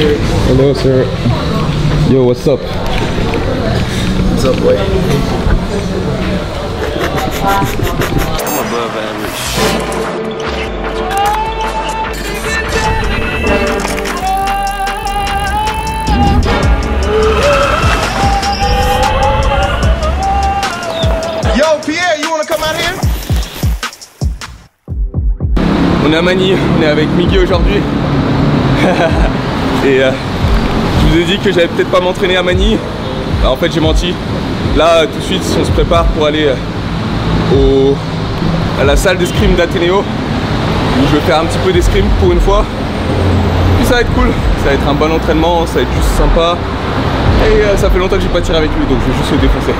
sir. Hello, sir. Yo, what's up? What's up, boy? I'm above average. Yo, Pierre, you wanna come out here? On est à Manille, on est avec Miggy aujourd'hui. Et je vous ai dit que j'allais peut-être pas m'entraîner à Manille. Bah, en fait j'ai menti. Là tout de suite on se prépare pour aller à la salle d'escrime d'Athénéo, où je vais faire un petit peu d'escrime pour une fois. Puis ça va être cool, ça va être un bon entraînement, ça va être juste sympa. Et ça fait longtemps que j'ai pas tiré avec lui, donc je vais juste le défoncer.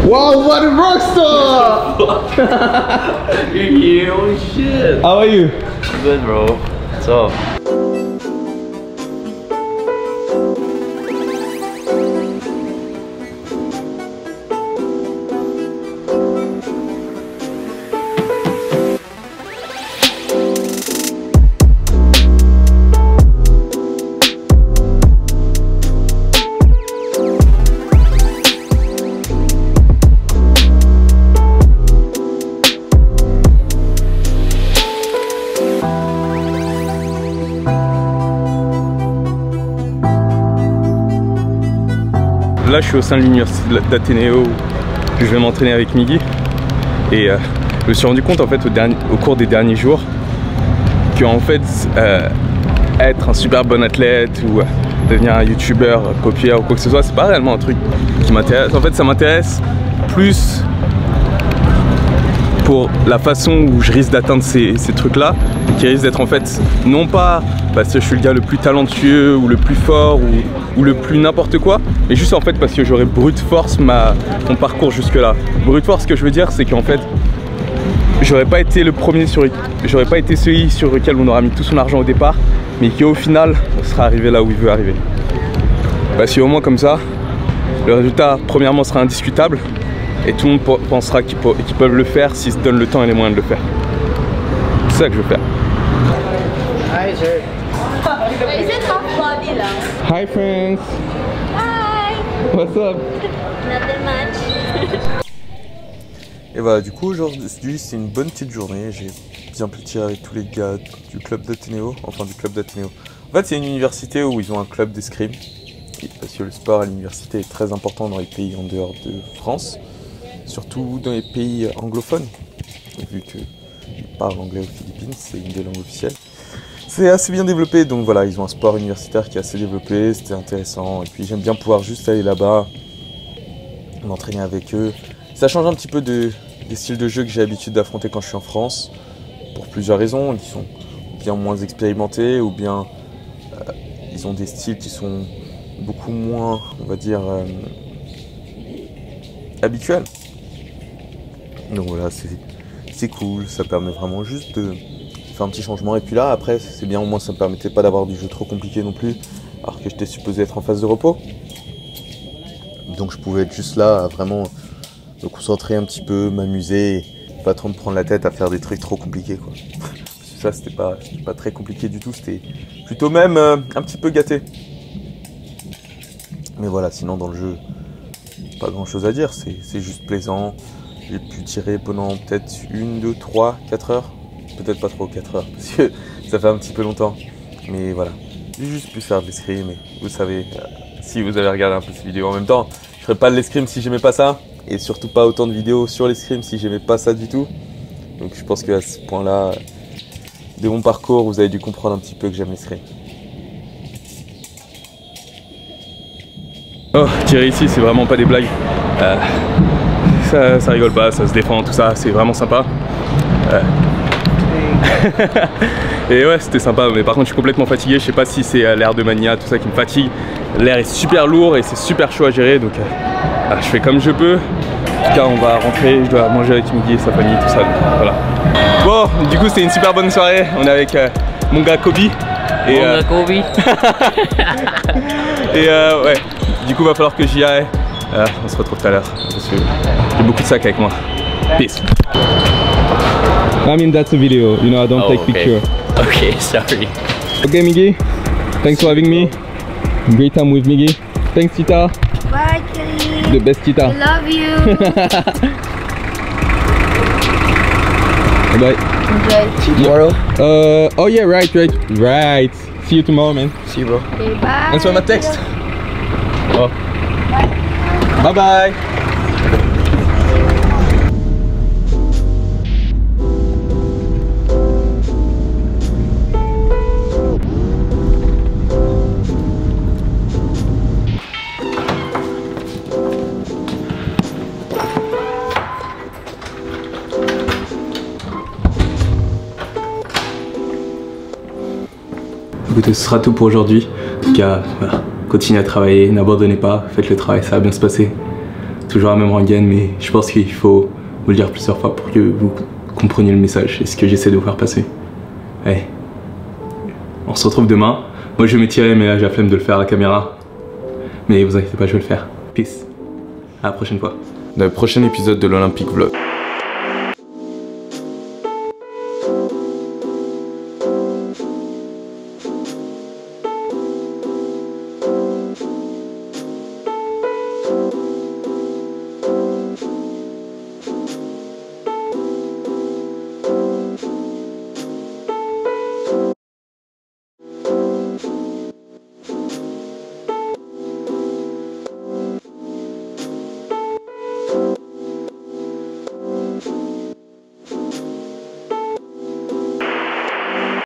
Wow, what a rockstar! You're here, holy shit. How are you? Good, bro. What's up? Là je suis au sein de l'université d'Athénéo où je vais m'entraîner avec Miggy. Et je me suis rendu compte en fait au cours des derniers jours que en fait être un super bon athlète ou devenir un youtubeur populaire ou quoi que ce soit, c'est pas réellement un truc qui m'intéresse. En fait ça m'intéresse plus pour la façon où je risque d'atteindre ces trucs là, qui risque d'être en fait non pas parce que je suis le gars le plus talentueux ou le plus fort ou le plus n'importe quoi, mais juste en fait parce que j'aurais brute force mon parcours jusque là. Brute force, ce que je veux dire, c'est qu'en fait j'aurais pas été le premier j'aurais pas été celui sur lequel on aura mis tout son argent au départ, mais qu'au final on sera arrivé là où il veut arriver. Parce qu'au moins comme ça le résultat premièrement sera indiscutable et tout le monde pensera qu'ils peuvent le faire s'ils se donnent le temps et les moyens de le faire. C'est ça que je veux faire. Hi, sir. Is it half body lang? Hi friends. Hi. What's up? Nothing much. Et voilà, du coup aujourd'hui c'est une bonne petite journée, j'ai bien pu tirer avec tous les gars du club d'Athénéo, enfin du club d'Athénéo. En fait c'est une université où ils ont un club d'escrime, parce que le sport à l'université est très important dans les pays en dehors de France, surtout dans les pays anglophones, et vu qu'ils parlent anglais aux Philippines, c'est une des langues officielles. C'est assez bien développé, donc voilà, ils ont un sport universitaire qui est assez développé, c'était intéressant, et puis j'aime bien pouvoir juste aller là-bas, m'entraîner avec eux. Ça change un petit peu des styles de jeu que j'ai l'habitude d'affronter quand je suis en France, pour plusieurs raisons. Ils sont bien moins expérimentés, ou bien ils ont des styles qui sont beaucoup moins, on va dire, habituels. Donc voilà, c'est cool, ça permet vraiment juste de faire un petit changement. Et puis là, après, c'est bien, au moins ça me permettait pas d'avoir du jeu trop compliqué non plus, alors que j'étais supposé être en phase de repos. Donc je pouvais être juste là à vraiment me concentrer un petit peu, m'amuser, et pas trop me prendre la tête à faire des trucs trop compliqués, quoi. Ça c'était pas très compliqué du tout, c'était plutôt même un petit peu gâté. Mais voilà, sinon dans le jeu, pas grand chose à dire, c'est juste plaisant. J'ai pu tirer pendant peut-être 1, 2, 3, 4 heures. Peut-être pas trop 4 heures, parce que ça fait un petit peu longtemps. Mais voilà, j'ai juste pu faire de l'escrime, et vous savez, si vous avez regardé un peu ces vidéos en même temps, je ferais pas de l'escrime si j'aimais pas ça. Et surtout pas autant de vidéos sur l'escrime si j'aimais pas ça du tout. Donc je pense qu'à ce point-là de mon parcours, vous avez dû comprendre un petit peu que j'aime l'escrime. Oh, tirer ici, c'est vraiment pas des blagues. Ça rigole pas, ça se défend, tout ça, c'est vraiment sympa. Et ouais, c'était sympa, mais par contre je suis complètement fatigué. Je sais pas si c'est l'air de Mania, tout ça qui me fatigue. L'air est super lourd et c'est super chaud à gérer, donc je fais comme je peux. En tout cas, on va rentrer, je dois manger avec Miggy et sa famille, tout ça, donc voilà. Bon, du coup c'était une super bonne soirée. On est avec mon gars Kobe. Et, Mon gars Kobe. et ouais, Du coup, va falloir que j'y aille. On se retrouve tout à l'heure. Parce que j'ai beaucoup de sacs avec moi. Peace. I mean, that's a video. You know, I don't take picture. Okay, sorry. Okay, Miggy. Thanks for having me. Great time with Miggy. Thanks, Tita. Bye, Kelly. The best Tita. I love you. Bye. Enjoy. See you tomorrow. Oh yeah, right. See you tomorrow, man. See you, bro. Okay, bye. Answer my text. Oh. Bye bye. Écoutez, ce sera tout pour aujourd'hui. En tout cas, voilà, continuez à travailler, n'abandonnez pas, faites le travail, ça va bien se passer. Toujours la même rengaine, mais je pense qu'il faut vous le dire plusieurs fois pour que vous compreniez le message et ce que j'essaie de vous faire passer. Allez, on se retrouve demain. Moi je vais m'étirer, mais là j'ai la flemme de le faire à la caméra. Mais vous inquiétez pas, je vais le faire. Peace. À la prochaine fois. Dans le prochain épisode de l'Olympique Vlog.